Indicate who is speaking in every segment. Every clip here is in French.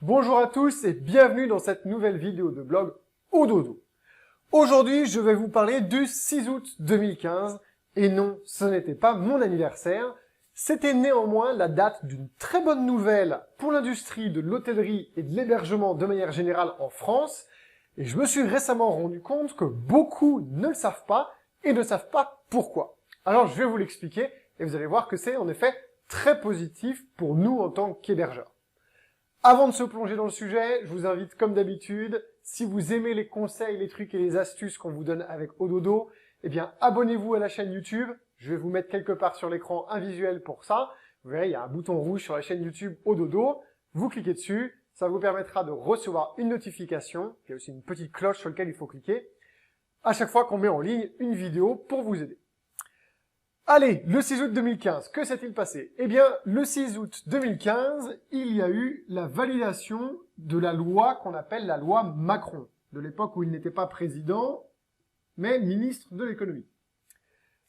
Speaker 1: Bonjour à tous et bienvenue dans cette nouvelle vidéo de blog Ododo. Aujourd'hui, je vais vous parler du 6 août 2015 et non, ce n'était pas mon anniversaire, c'était néanmoins la date d'une très bonne nouvelle pour l'industrie de l'hôtellerie et de l'hébergement de manière générale en France et je me suis récemment rendu compte que beaucoup ne le savent pas et ne savent pas pourquoi. Alors je vais vous l'expliquer et vous allez voir que c'est en effet très positif pour nous en tant qu'hébergeurs. Avant de se plonger dans le sujet, je vous invite comme d'habitude, si vous aimez les conseils, les trucs et les astuces qu'on vous donne avec Ododo, eh bien abonnez-vous à la chaîne YouTube. Je vais vous mettre quelque part sur l'écran un visuel pour ça. Vous verrez, il y a un bouton rouge sur la chaîne YouTube Ododo. Vous cliquez dessus, ça vous permettra de recevoir une notification. Il y a aussi une petite cloche sur laquelle il faut cliquer à chaque fois qu'on met en ligne une vidéo pour vous aider. Allez, le 6 août 2015, que s'est-il passé? Eh bien, le 6 août 2015, il y a eu la validation de la loi qu'on appelle la loi Macron, de l'époque où il n'était pas président, mais ministre de l'économie.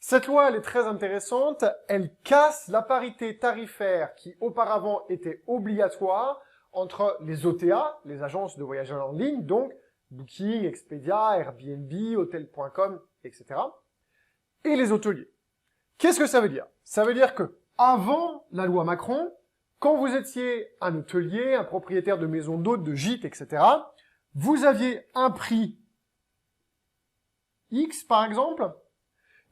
Speaker 1: Cette loi, elle est très intéressante, elle casse la parité tarifaire qui auparavant était obligatoire entre les OTA, les agences de voyageurs en ligne, donc Booking, Expedia, Airbnb, Hotel.com, etc., et les hôteliers. Qu'est-ce que ça veut dire? Ça veut dire que avant la loi Macron, quand vous étiez un hôtelier, un propriétaire de maison d'hôtes, de gîtes, etc., vous aviez un prix X, par exemple,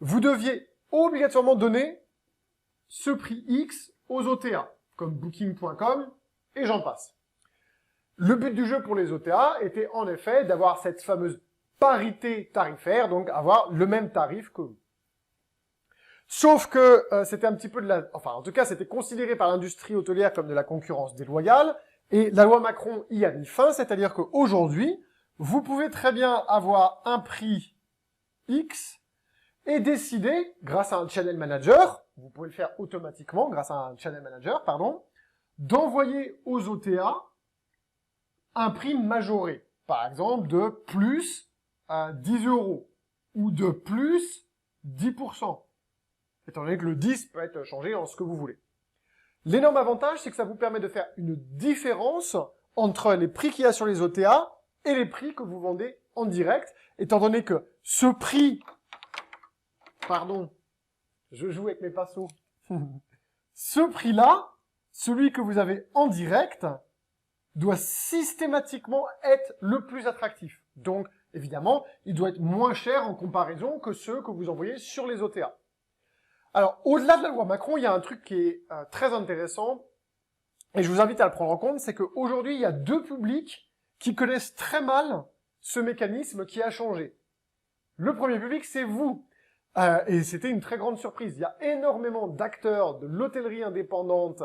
Speaker 1: vous deviez obligatoirement donner ce prix X aux OTA, comme Booking.com, et j'en passe. Le but du jeu pour les OTA était en effet d'avoir cette fameuse parité tarifaire, donc avoir le même tarif que vous. Sauf que c'était un petit peu en tout cas, c'était considéré par l'industrie hôtelière comme de la concurrence déloyale, et la loi Macron y a mis fin, c'est-à-dire qu'aujourd'hui, vous pouvez très bien avoir un prix X et décider, grâce à un channel manager, vous pouvez le faire automatiquement grâce à un channel manager, d'envoyer aux OTA un prix majoré, par exemple de plus 10 € ou de plus 10%. Étant donné que le 10 peut être changé en ce que vous voulez. L'énorme avantage, c'est que ça vous permet de faire une différence entre les prix qu'il y a sur les OTA et les prix que vous vendez en direct, étant donné que ce prix... Pardon, je joue avec mes pinceaux. Ce prix-là, celui que vous avez en direct, doit systématiquement être le plus attractif. Donc, évidemment, il doit être moins cher en comparaison que ceux que vous envoyez sur les OTA. Alors, au-delà de la loi Macron, il y a un truc qui est très intéressant, et je vous invite à le prendre en compte, c'est qu'aujourd'hui, il y a deux publics qui connaissent très mal ce mécanisme qui a changé. Le premier public, c'est vous. Et c'était une très grande surprise. Il y a énormément d'acteurs de l'hôtellerie indépendante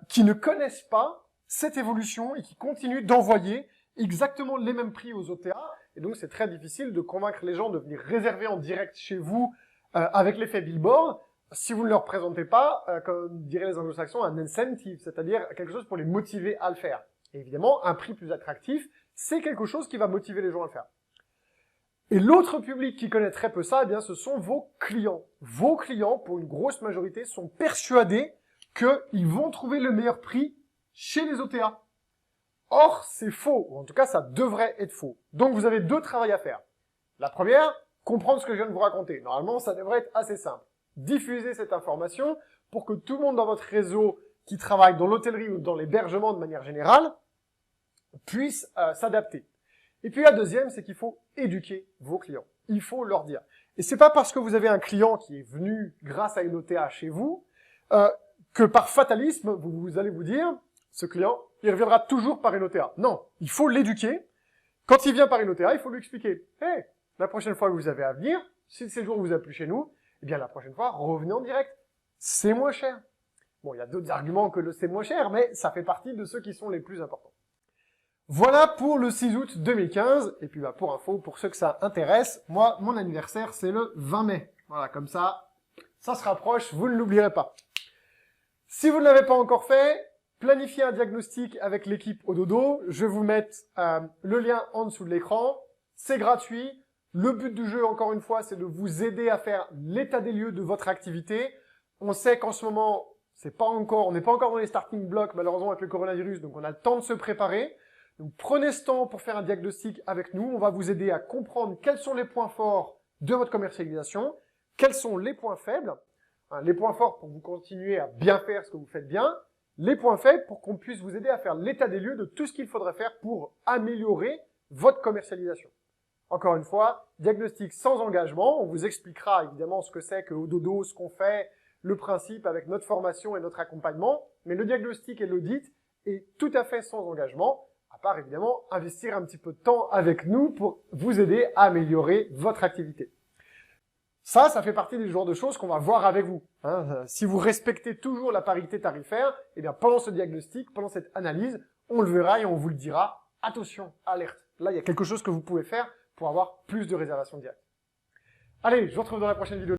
Speaker 1: qui ne connaissent pas cette évolution et qui continuent d'envoyer exactement les mêmes prix aux OTA. Et donc, c'est très difficile de convaincre les gens de venir réserver en direct chez vous avec l'effet billboard, si vous ne leur présentez pas, comme diraient les anglo-saxons, un incentive, c'est-à-dire quelque chose pour les motiver à le faire. Et évidemment, un prix plus attractif, c'est quelque chose qui va motiver les gens à le faire. Et l'autre public qui connaît très peu ça, eh bien, ce sont vos clients. Vos clients, pour une grosse majorité, sont persuadés qu'ils vont trouver le meilleur prix chez les OTA. Or, c'est faux, ou en tout cas, ça devrait être faux. Donc, vous avez deux travails à faire. La première, comprendre ce que je viens de vous raconter. Normalement, ça devrait être assez simple. Diffusez cette information pour que tout le monde dans votre réseau qui travaille dans l'hôtellerie ou dans l'hébergement de manière générale puisse s'adapter. Et puis la deuxième, c'est qu'il faut éduquer vos clients. Il faut leur dire. Et c'est pas parce que vous avez un client qui est venu grâce à une OTA chez vous que par fatalisme, vous allez vous dire, ce client, il reviendra toujours par une OTA. Non, il faut l'éduquer. Quand il vient par une OTA, il faut lui expliquer. Hey, la prochaine fois que vous avez à venir, si le séjour vous a plu chez nous, eh bien la prochaine fois, revenez en direct. C'est moins cher. Bon, il y a d'autres arguments que le c'est moins cher, mais ça fait partie de ceux qui sont les plus importants. Voilà pour le 6 août 2015. Et puis pour info, pour ceux que ça intéresse, moi, mon anniversaire, c'est le 20 mai. Voilà, comme ça se rapproche, vous ne l'oublierez pas. Si vous ne l'avez pas encore fait, planifiez un diagnostic avec l'équipe Ododo. Je vais vous mettre le lien en dessous de l'écran. C'est gratuit. Le but du jeu, encore une fois, c'est de vous aider à faire l'état des lieux de votre activité. On sait qu'en ce moment, on n'est pas encore dans les starting blocks, malheureusement, avec le coronavirus, donc on a le temps de se préparer. Donc prenez ce temps pour faire un diagnostic avec nous. On va vous aider à comprendre quels sont les points forts de votre commercialisation, quels sont les points faibles, les points forts pour que vous continuez à bien faire ce que vous faites bien, les points faibles pour qu'on puisse vous aider à faire l'état des lieux de tout ce qu'il faudrait faire pour améliorer votre commercialisation. Encore une fois, diagnostic sans engagement. On vous expliquera évidemment ce que c'est que Ododo, ce qu'on fait, le principe avec notre formation et notre accompagnement. Mais le diagnostic et l'audit est tout à fait sans engagement, à part évidemment investir un petit peu de temps avec nous pour vous aider à améliorer votre activité. Ça fait partie des genres de choses qu'on va voir avec vous. Si vous respectez toujours la parité tarifaire, eh bien pendant ce diagnostic, pendant cette analyse, on le verra et on vous le dira. Attention, alerte. Là, il y a quelque chose que vous pouvez faire pour avoir plus de réservations directes. Allez, je vous retrouve dans la prochaine vidéo.